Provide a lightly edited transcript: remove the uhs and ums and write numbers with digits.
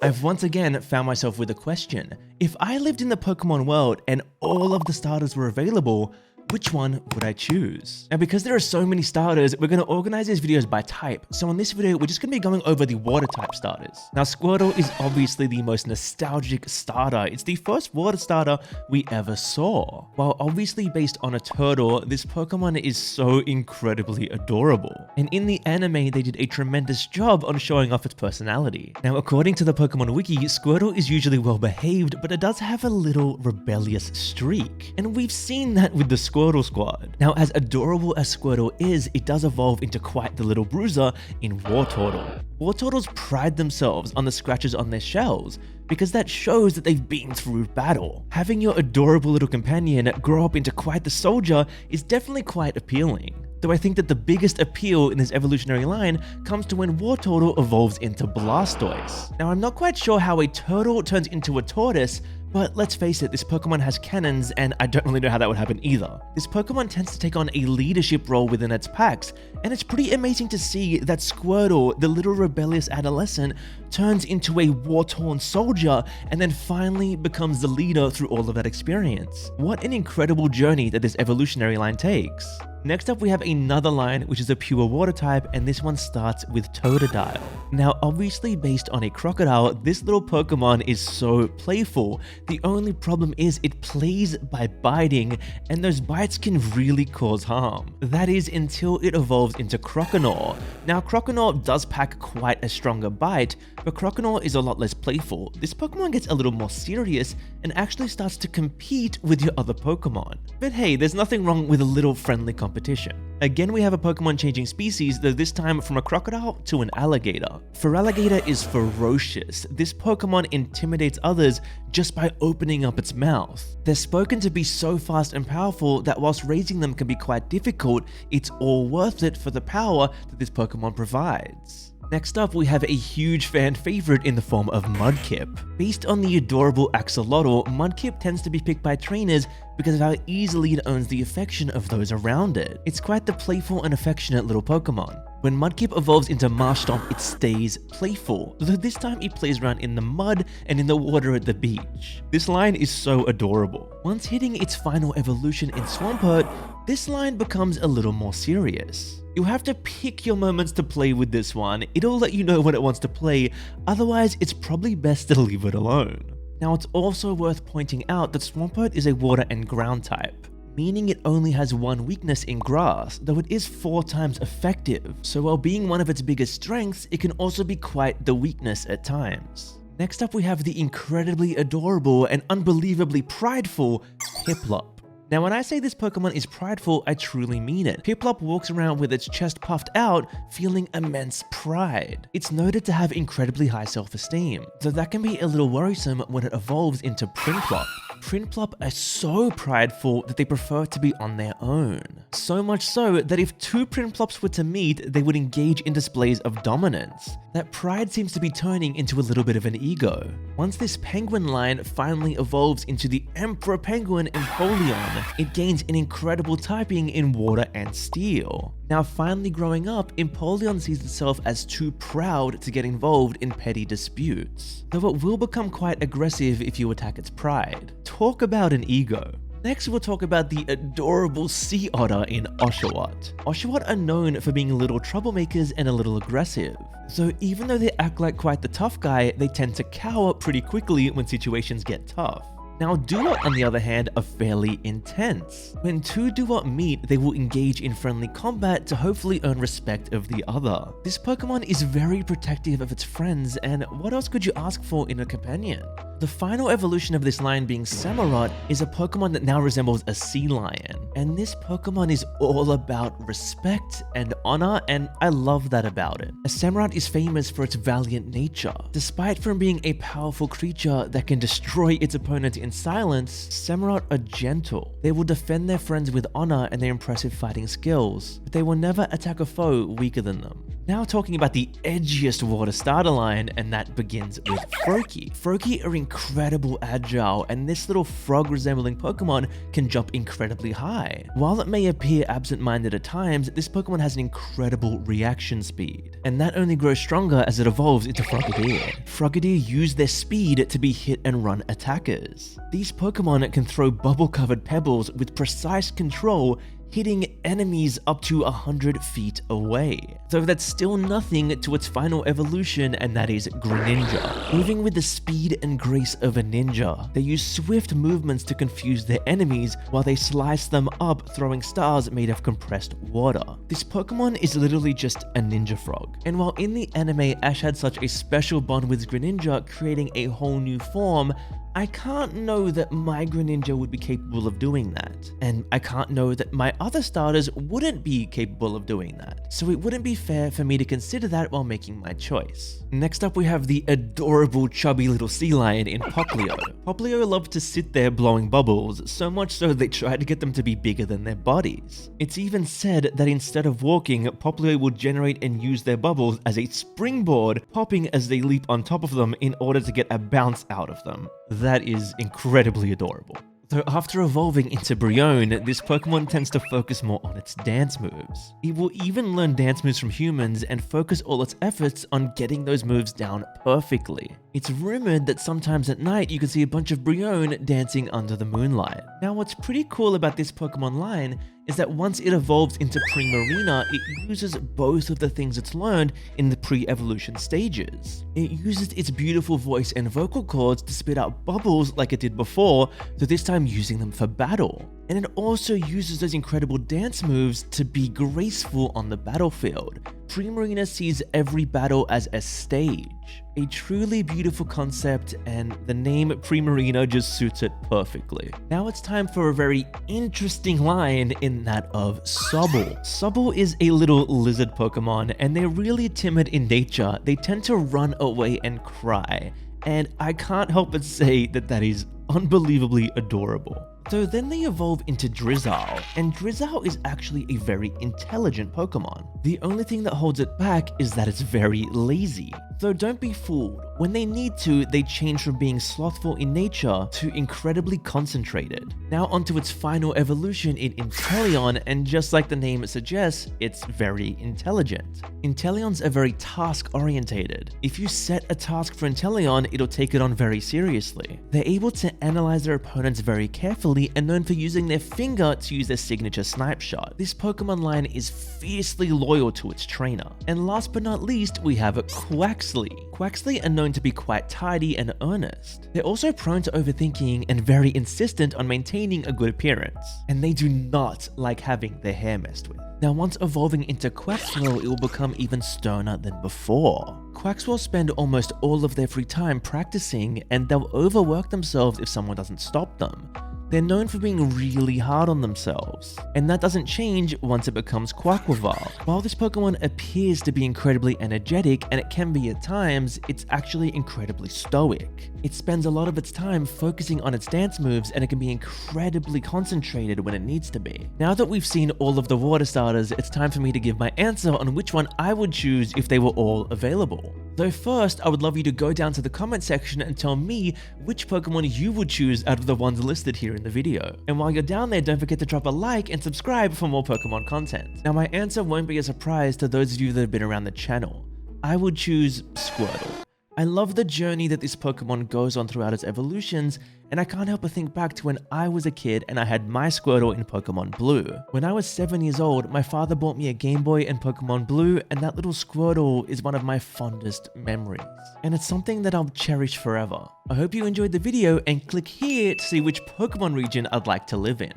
I've once again found myself with a question. If I lived in the Pokemon world and all of the starters were available, which one would I choose? Now, because there are so many starters, we're going to organize these videos by type. So in this video, we're just going to be going over the water type starters. Now, Squirtle is obviously the most nostalgic starter. It's the first water starter we ever saw. While obviously based on a turtle, this Pokemon is so incredibly adorable. And in the anime, they did a tremendous job on showing off its personality. Now, according to the Pokemon Wiki, Squirtle is usually well behaved, but it does have a little rebellious streak. And we've seen that with the Squirtle Squad. Now, as adorable as Squirtle is, it does evolve into quite the little bruiser in Wartortle. Wartortles pride themselves on the scratches on their shells, because that shows that they've been through battle. Having your adorable little companion grow up into quite the soldier is definitely quite appealing. Though I think that the biggest appeal in this evolutionary line comes to when Wartortle evolves into Blastoise. Now, I'm not quite sure how a turtle turns into a tortoise, but let's face it, this Pokemon has cannons, and I don't really know how that would happen either. This Pokemon tends to take on a leadership role within its packs, and it's pretty amazing to see that Squirtle, the little rebellious adolescent, turns into a war-torn soldier, and then finally becomes the leader through all of that experience. What an incredible journey that this evolutionary line takes. Next up, we have another line, which is a pure water type, and this one starts with Totodile. Now, obviously based on a crocodile, this little Pokemon is so playful. The only problem is it plays by biting, and those bites can really cause harm. That is until it evolves into Croconaw. Now, Croconaw does pack quite a stronger bite, but Croconaw is a lot less playful. This Pokemon gets a little more serious and actually starts to compete with your other Pokemon. But hey, there's nothing wrong with a little friendly competition. Again, we have a Pokemon changing species, though this time from a crocodile to an alligator. Feraligatr is ferocious. This Pokemon intimidates others just by opening up its mouth. They're spoken to be so fast and powerful that whilst raising them can be quite difficult, it's all worth it for the power that this Pokemon provides. Next up, we have a huge fan favorite in the form of Mudkip. Based on the adorable Axolotl, Mudkip tends to be picked by trainers because of how easily it earns the affection of those around it. It's quite the playful and affectionate little Pokemon. When Mudkip evolves into Marshtomp, it stays playful, though this time it plays around in the mud and in the water at the beach. This line is so adorable. Once hitting its final evolution in Swampert, this line becomes a little more serious. You'll have to pick your moments to play with this one. It'll let you know when it wants to play, otherwise it's probably best to leave it alone. Now, it's also worth pointing out that Swampert is a water and ground type, meaning it only has one weakness in grass, though it is 4 times effective. So while being one of its biggest strengths, it can also be quite the weakness at times. Next up, we have the incredibly adorable and unbelievably prideful Piplup. Now, when I say this Pokemon is prideful, I truly mean it. Piplup walks around with its chest puffed out, feeling immense pride. It's noted to have incredibly high self-esteem, though that can be a little worrisome when it evolves into Prinplup. Prinplup are so prideful that they prefer to be on their own. So much so that if 2 Prinplups were to meet, they would engage in displays of dominance. That pride seems to be turning into a little bit of an ego. Once this penguin line finally evolves into the Emperor Penguin Empoleon, it gains an incredible typing in water and steel. Now, finally growing up, Empoleon sees itself as too proud to get involved in petty disputes, though it will become quite aggressive if you attack its pride. Talk about an ego. Next, we'll talk about the adorable sea otter in Oshawott. Oshawott are known for being little troublemakers and a little aggressive. So even though they act like quite the tough guy, they tend to cower pretty quickly when situations get tough. Now, Duot, on the other hand, are fairly intense. When 2 Duot meet, they will engage in friendly combat to hopefully earn respect of the other. This Pokemon is very protective of its friends, and what else could you ask for in a companion? The final evolution of this line being Samurott is a Pokemon that now resembles a sea lion, and this Pokemon is all about respect and honor, and I love that about it. A Samurott is famous for its valiant nature. Despite from being a powerful creature that can destroy its opponent in silence, Samurott are gentle. They will defend their friends with honor and their impressive fighting skills, but they will never attack a foe weaker than them. Now talking about the edgiest water starter line, and that begins with Froakie. Froakie are incredible agile, and this little frog-resembling Pokemon can jump incredibly high. While it may appear absent-minded at times, this Pokemon has an incredible reaction speed, and that only grows stronger as it evolves into Frogadier. Frogadier use their speed to be hit and run attackers. These Pokemon can throw bubble-covered pebbles with precise control, hitting enemies up to 100 feet away. Though that's still nothing to its final evolution, and that is Greninja. Moving with the speed and grace of a ninja, they use swift movements to confuse their enemies while they slice them up, throwing stars made of compressed water. This Pokemon is literally just a ninja frog. And while in the anime Ash had such a special bond with Greninja, creating a whole new form, I can't know that my Greninja would be capable of doing that, and I can't know that my other starters wouldn't be capable of doing that, so it wouldn't be fair for me to consider that while making my choice. Next up we have the adorable chubby little sea lion in Popplio. Popplio love to sit there blowing bubbles, so much so they try to get them to be bigger than their bodies. It's even said that instead of walking, Popplio will generate and use their bubbles as a springboard, popping as they leap on top of them in order to get a bounce out of them. That is incredibly adorable. Though after evolving into Brionne, this Pokemon tends to focus more on its dance moves. It will even learn dance moves from humans and focus all its efforts on getting those moves down perfectly. It's rumored that sometimes at night you can see a bunch of Brionne dancing under the moonlight. Now what's pretty cool about this Pokemon line is that once it evolves into Primarina, it uses both of the things it's learned in the pre-evolution stages. It uses its beautiful voice and vocal cords to spit out bubbles like it did before, so this time using them for battle. And it also uses those incredible dance moves to be graceful on the battlefield. Primarina sees every battle as a stage. A truly beautiful concept, and the name Primarina just suits it perfectly. Now it's time for a very interesting line in that of Sobel. Sobel is a little lizard Pokemon, and they're really timid in nature. They tend to run away and cry, and I can't help but say that that is unbelievably adorable. So then they evolve into Drizzile, and Drizzile is actually a very intelligent Pokemon. The only thing that holds it back is that it's very lazy. Though don't be fooled, when they need to, they change from being slothful in nature to incredibly concentrated. Now onto its final evolution in Inteleon, and just like the name suggests, it's very intelligent. Inteleons are very task-orientated. If you set a task for Inteleon, it'll take it on very seriously. They're able to analyze their opponents very carefully and known for using their finger to use their signature snipe shot. This Pokemon line is fiercely loyal to its trainer. And last but not least, we have Quaxly. Quaxly are known to be quite tidy and earnest. They're also prone to overthinking and very insistent on maintaining a good appearance. And they do not like having their hair messed with. Now once evolving into Quaxwell, it will become even sterner than before. Quaxwell spend almost all of their free time practicing, and they'll overwork themselves if someone doesn't stop them. They're known for being really hard on themselves, and that doesn't change once it becomes Quaquaval. While this Pokemon appears to be incredibly energetic, and it can be at times, it's actually incredibly stoic. It spends a lot of its time focusing on its dance moves, and it can be incredibly concentrated when it needs to be. Now that we've seen all of the water starters, it's time for me to give my answer on which one I would choose if they were all available. Though first, I would love you to go down to the comment section and tell me which Pokemon you would choose out of the ones listed here in the video. And while you're down there, don't forget to drop a like and subscribe for more Pokemon content. Now my answer won't be a surprise to those of you that have been around the channel. I would choose Squirtle. I love the journey that this Pokemon goes on throughout its evolutions, and I can't help but think back to when I was a kid and I had my Squirtle in Pokemon Blue. When I was 7 years old, my father bought me a Game Boy and Pokemon Blue, and that little Squirtle is one of my fondest memories. And it's something that I'll cherish forever. I hope you enjoyed the video, and click here to see which Pokemon region I'd like to live in.